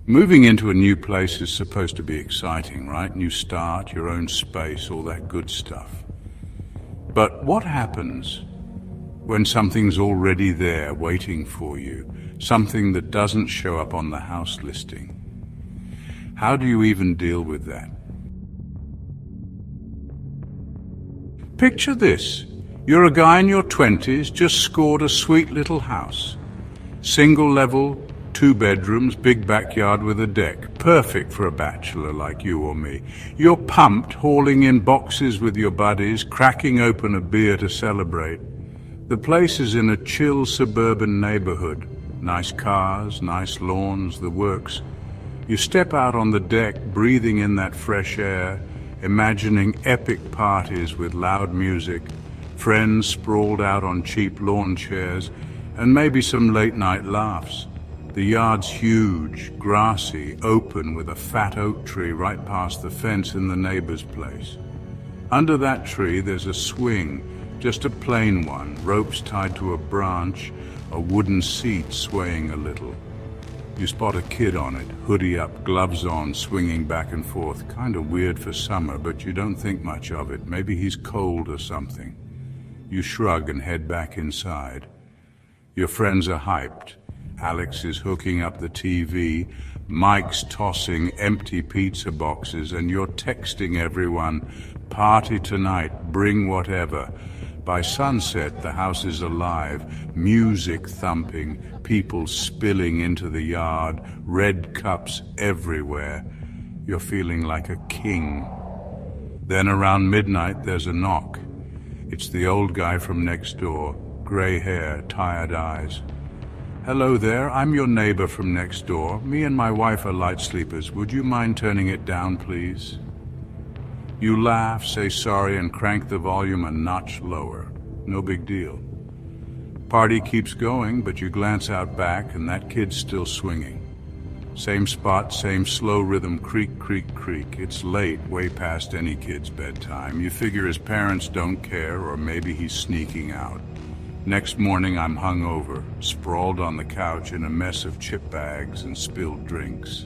Moving into a new place is supposed to be exciting, right? New start, your own space, all that good stuff. But what happens when something's already there waiting for you, something that doesn't show up on the house listing? How do you even deal with that? Picture this. You're a guy in your 20s, just scored a sweet little house. Single level, 2 bedrooms, big backyard with a deck. Perfect for a bachelor like you or me. You're pumped, hauling in boxes with your buddies, cracking open a beer to celebrate. The place is in a chill suburban neighborhood. Nice cars, nice lawns, the works. You step out on the deck, breathing in that fresh air, imagining epic parties with loud music, friends sprawled out on cheap lawn chairs, and maybe some late-night laughs. The yard's huge, grassy, open with a fat oak tree right past the fence in the neighbor's place. Under that tree there's a swing, just a plain one, ropes tied to a branch, a wooden seat swaying a little. You spot a kid on it, hoodie up, gloves on, swinging back and forth. Kind of weird for summer, but you don't think much of it. Maybe he's cold or something. You shrug and head back inside. Your friends are hyped. Alex is hooking up the TV, Mike's tossing empty pizza boxes, and you're texting everyone, "Party tonight, bring whatever." By sunset, the house is alive, music thumping, people spilling into the yard, red cups everywhere. You're feeling like a king. Then around midnight, there's a knock. It's the old guy from next door, gray hair, tired eyes. "Hello there, I'm your neighbor from next door. Me and my wife are light sleepers. Would you mind turning it down, please?" You laugh, say sorry, and crank the volume a notch lower. No big deal. Party keeps going, but you glance out back, and that kid's still swinging. Same spot, same slow rhythm, creak, creak, creak. It's late, way past any kid's bedtime. You figure his parents don't care, or maybe he's sneaking out. Next morning, I'm hungover, sprawled on the couch in a mess of chip bags and spilled drinks.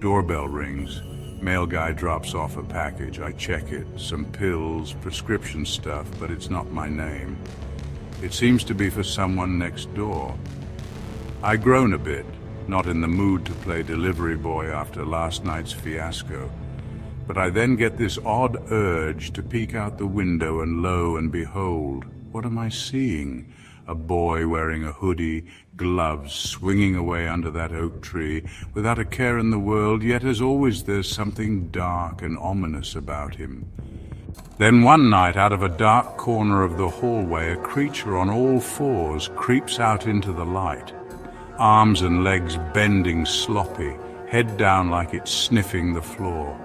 Doorbell rings. Mail guy drops off a package. I check it. Some pills, prescription stuff, but it's not my name. It seems to be for someone next door. I groan a bit, not in the mood to play delivery boy after last night's fiasco. But I then get this odd urge to peek out the window, and lo and behold, what am I seeing? A boy wearing a hoodie, gloves, swinging away under that oak tree, without a care in the world, yet as always there's something dark and ominous about him. Then one night, out of a dark corner of the hallway, a creature on all fours creeps out into the light, arms and legs bending sloppy, head down like it's sniffing the floor.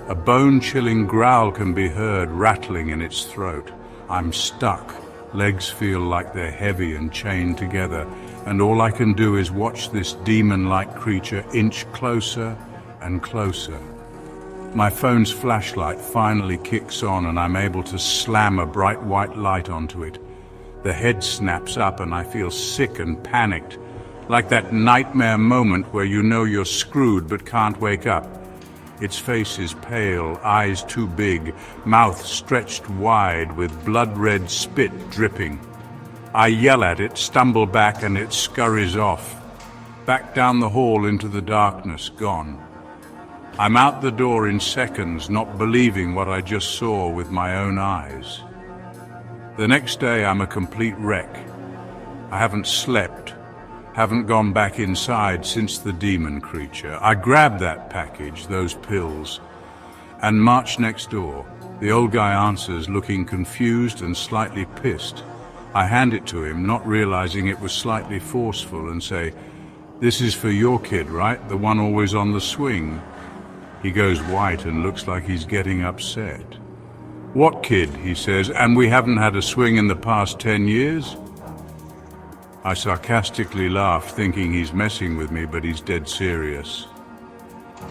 A bone-chilling growl can be heard rattling in its throat. I'm stuck. Legs feel like they're heavy and chained together, and all I can do is watch this demon-like creature inch closer and closer. My phone's flashlight finally kicks on, and I'm able to slam a bright white light onto it. The head snaps up, and I feel sick and panicked, like that nightmare moment where you know you're screwed but can't wake up. Its face is pale, eyes too big, mouth stretched wide with blood-red spit dripping. I yell at it, stumble back, and it scurries off. Back down the hall into the darkness, gone. I'm out the door in seconds, not believing what I just saw with my own eyes. The next day, I'm a complete wreck. I haven't slept. Haven't gone back inside since the demon creature. I grab that package, those pills, and march next door. The old guy answers, looking confused and slightly pissed. I hand it to him, not realizing it was slightly forceful, and say, "This is for your kid, right? The one always on the swing." He goes white and looks like he's getting upset. "What kid?" he says, "and we haven't had a swing in the past 10 years?" I sarcastically laugh, thinking he's messing with me, but he's dead serious.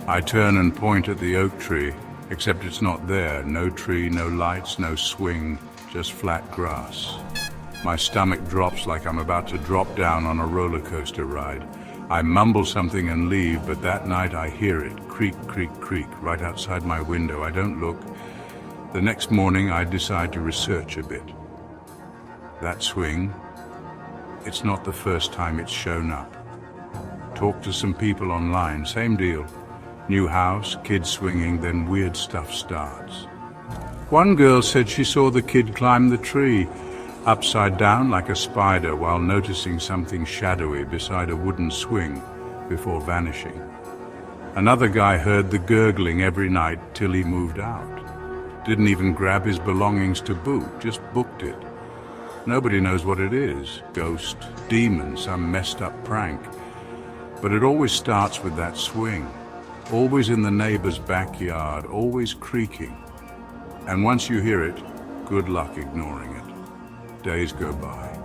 I turn and point at the oak tree, except it's not there. No tree, no lights, no swing, just flat grass. My stomach drops like I'm about to drop down on a roller coaster ride. I mumble something and leave, but that night I hear it, creak, creak, creak, right outside my window. I don't look. The next morning I decide to research a bit. That swing, it's not the first time it's shown up. Talk to some people online, same deal. New house, kids swinging, then weird stuff starts. One girl said she saw the kid climb the tree, upside down like a spider, while noticing something shadowy beside a wooden swing before vanishing. Another guy heard the gurgling every night till he moved out. Didn't even grab his belongings to boot, just booked it. Nobody knows what it is, ghost, demon, some messed up prank. But it always starts with that swing, always in the neighbor's backyard, always creaking. And once you hear it, good luck ignoring it. Days go by.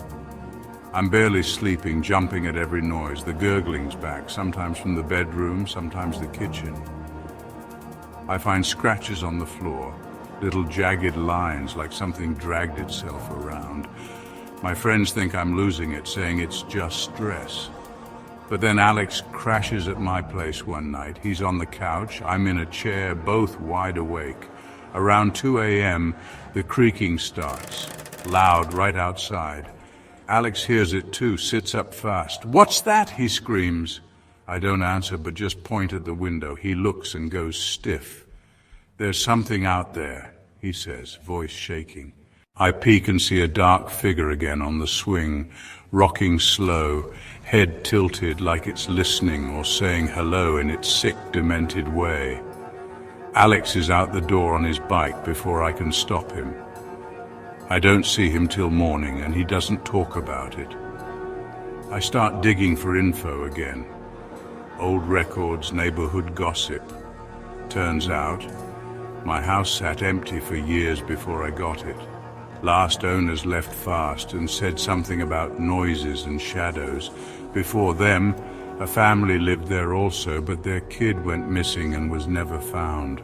I'm barely sleeping, jumping at every noise. The gurgling's back, sometimes from the bedroom, sometimes the kitchen. I find scratches on the floor, little jagged lines like something dragged itself around. My friends think I'm losing it, saying it's just stress. But then Alex crashes at my place one night. He's on the couch, I'm in a chair, both wide awake. Around 2 a.m., the creaking starts, loud right outside. Alex hears it too, sits up fast. "What's that?" he screams. I don't answer, but just point at the window. He looks and goes stiff. "There's something out there," he says, voice shaking. I peek and see a dark figure again on the swing, rocking slow, head tilted like it's listening or saying hello in its sick, demented way. Alex is out the door on his bike before I can stop him. I don't see him till morning, and he doesn't talk about it. I start digging for info again. Old records, neighborhood gossip. Turns out, my house sat empty for years before I got it. Last owners left fast and said something about noises and shadows. Before them, a family lived there also, but their kid went missing and was never found.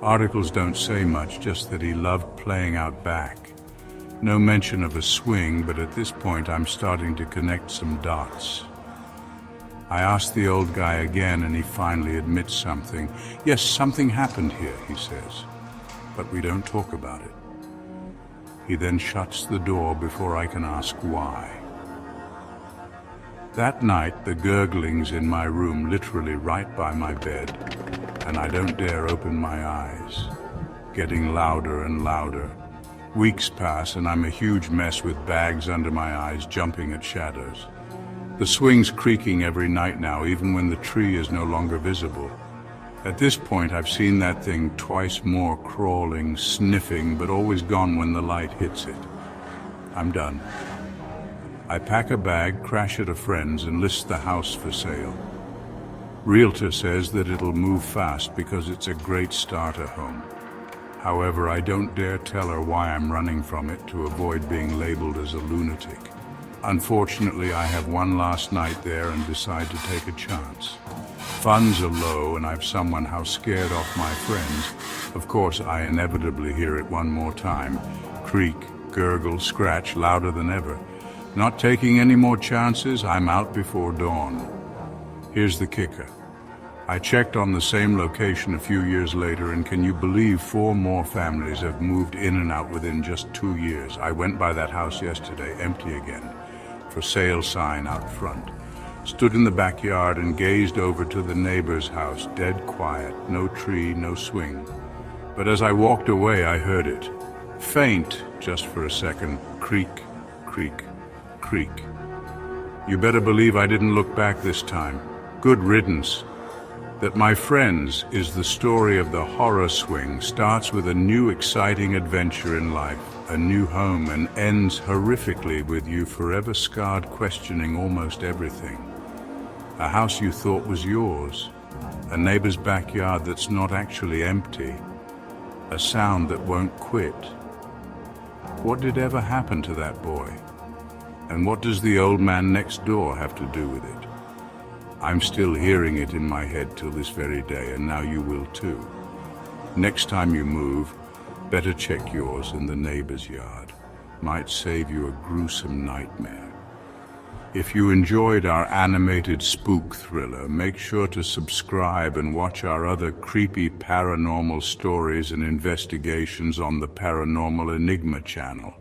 Articles don't say much, just that he loved playing out back. No mention of a swing, but at this point I'm starting to connect some dots. I ask the old guy again, and he finally admits something. "Yes, something happened here," he says, "but we don't talk about it." He then shuts the door before I can ask why. That night, the gurgling's in my room, literally right by my bed, and I don't dare open my eyes. Getting louder and louder. Weeks pass, and I'm a huge mess with bags under my eyes, jumping at shadows. The swing's creaking every night now, even when the tree is no longer visible. At this point, I've seen that thing twice more, crawling, sniffing, but always gone when the light hits it. I'm done. I pack a bag, crash at a friend's, and list the house for sale. Realtor says that it'll move fast because it's a great starter home. However, I don't dare tell her why I'm running from it to avoid being labeled as a lunatic. Unfortunately, I have one last night there and decide to take a chance. Funds are low, and I've someone how scared off my friends. Of course, I inevitably hear it one more time. Creak, gurgle, scratch, louder than ever. Not taking any more chances, I'm out before dawn. Here's the kicker. I checked on the same location a few years later, and can you believe 4 more families have moved in and out within just 2 years? I went by that house yesterday, empty again. For sale sign out front. Stood in the backyard and gazed over to the neighbor's house, dead quiet, no tree, no swing. But as I walked away, I heard it. Faint, just for a second, creak, creak, creak. You better believe I didn't look back this time. Good riddance. That, my friends, is the story of the horror swing. Starts with a new exciting adventure in life, a new home, and ends horrifically with you forever scarred, questioning almost everything. A house you thought was yours, a neighbor's backyard that's not actually empty, a sound that won't quit. What did ever happen to that boy? And what does the old man next door have to do with it? I'm still hearing it in my head till this very day, and now you will too. Next time you move, better check yours in the neighbor's yard. Might save you a gruesome nightmare. If you enjoyed our animated spook thriller, make sure to subscribe and watch our other creepy paranormal stories and investigations on the Paranormal Enigma channel.